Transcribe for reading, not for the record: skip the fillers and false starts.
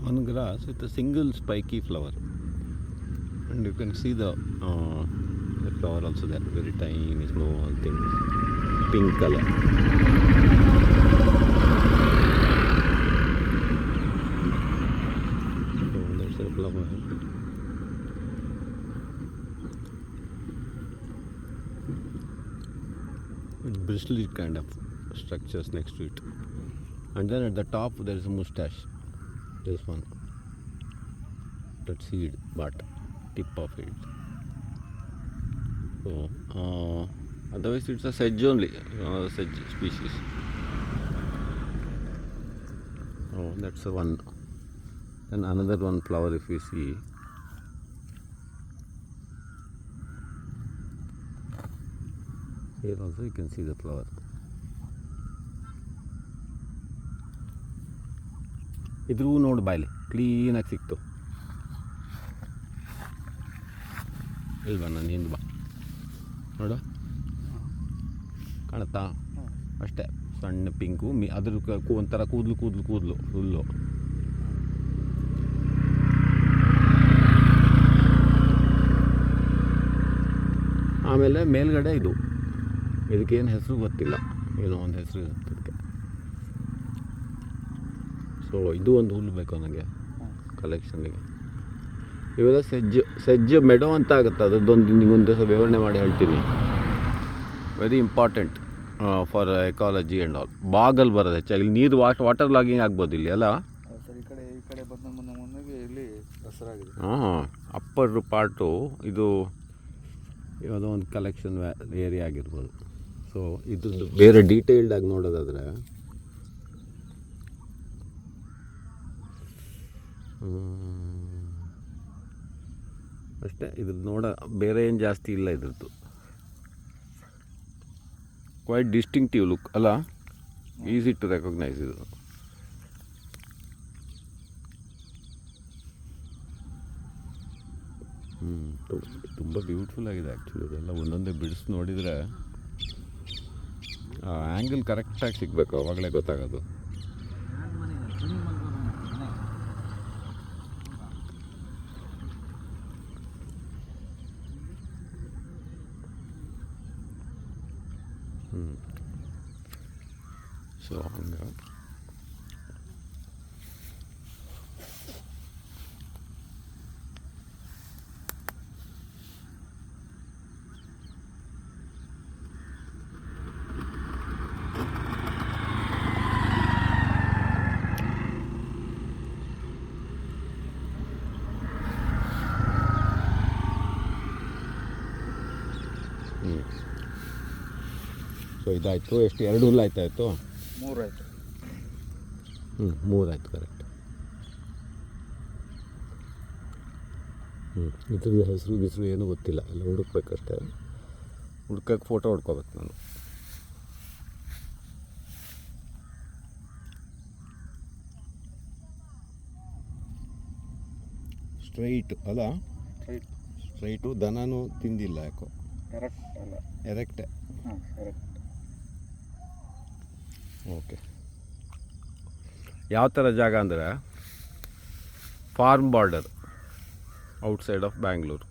one grass with a single spiky flower, and you can see the flower also there, very tiny small things, pink color. So that's a flower. With bristly kind of structures next to it, and then at the top there is a mustache. This one, that seed, but tip of it. So otherwise it's a sedge only, sedge species. Oh, that's the one. Then another one flower, if you see, here also you can see the flower. ಇದ್ರೂ ನೋಡಿ ಬಾಯ್ಲಿ ಕ್ಲೀನಾಗಿ ಸಿಕ್ತು. ಇಲ್ವಾ ನಾನು ಹಿಂದೆ ಬಾ ನೋಡು, ಕಾಣುತ್ತಾ? ಅಷ್ಟೇ ಸಣ್ಣ ಪಿಂಕು, ಅದ್ರ ಒಂಥರ ಕೂದಲು ಫುಲ್ಲು. ಆಮೇಲೆ ಮೇಲ್ಗಡೆ ಇದಕ್ಕೇನು ಹೆಸರು ಗೊತ್ತಿಲ್ಲ, ಏನೋ ಒಂದು ಹೆಸರು ಇರುತ್ತೆ ಇದಕ್ಕೆ. ಸೊ ಇದು ಒಂದು ಹುಲ್ಲು ಬೇಕು ನನಗೆ ಕಲೆಕ್ಷನ್ನಿಗೆ. ಇವೆಲ್ಲ ಸೆಜ್ಜು ಮೆಡೋ ಅಂತ ಆಗುತ್ತೆ, ಅದರದ್ದೊಂದು ನಿಮಗೊಂದು ದಿವಸ ವಿವರಣೆ ಮಾಡಿ ಹೇಳ್ತೀನಿ. Very important for ecology and all. ಬಾಗಲ್ಲಿ ಬರೋದು ಹೆಚ್ಚಾಗಿ ಇಲ್ಲಿ ನೀರು ವಾಟರ್ ಲಾಗಿಂಗ್ ಆಗ್ಬೋದು ಇಲ್ಲಿ ಅಲ್ಲ. ಹಾಂ, ಅಪ್ಪರ್ ಪಾರ್ಟು ಇದು ಯಾವುದೋ ಒಂದು ಕಲೆಕ್ಷನ್ ಏರಿಯಾ ಆಗಿರ್ಬೋದು. ಸೊ ಇದ್ರದ್ದು ಬೇರೆ ಡೀಟೇಲ್ಡಾಗಿ ನೋಡೋದಾದರೆ ಅಷ್ಟೇ, ಇದ್ರದ್ದು ಬೇರೆ ಏನು ಜಾಸ್ತಿ ಇಲ್ಲ. ಇದ್ರದ್ದು ಕ್ವೈಟ್ ಡಿಸ್ಟಿಂಕ್ಟಿವ್ ಲುಕ್ ಅಲ್ಲ, ಈಸಿ ಟು ರೆಕಗ್ನೈಸ್ ಇದು. ತುಂಬ ಬ್ಯೂಟಿಫುಲ್ ಆಗಿದೆ ಆ್ಯಕ್ಚುಲಿ. ಇದೆಲ್ಲ ಒಂದೊಂದೇ ಬಿಡಿಸಿ ನೋಡಿದರೆ ಆ್ಯಂಗಲ್ ಕರೆಕ್ಟಾಗಿ ಸಿಗಬೇಕು, ಆವಾಗಲೇ ಗೊತ್ತಾಗೋದು. ಸೊ ಹಂಗೆ ಸೊ ಇದಾಯಿತು. ಎಷ್ಟು, 2 ಹುಲ್ಲು ಆಯ್ತಾಯಿತು? 3 ಆಯಿತು. 3 ಆಯಿತು, ಕರೆಕ್ಟ್. ಇದ್ರದ್ದು ಹೆಸರು ಏನೂ ಗೊತ್ತಿಲ್ಲ, ಎಲ್ಲ ಹುಡುಕ್ಬೇಕಷ್ಟೇ. ಹುಡ್ಕಕ್ಕೆ ಫೋಟೋ ಹೊಡ್ಕೋಬೇಕು ನಾನು. ಸ್ಟ್ರೈಟು ಅಲ್ಲ, ಸ್ಟ್ರೈಟು. ದನನೂ ತಿಂದಿಲ್ಲ ಯಾಕೋ. ಎರೆಕ್ಟೆ. ಓಕೆ. ಯಾವ ಥರ ಜಾಗ ಅಂದರೆ farm border outside of Bangalore.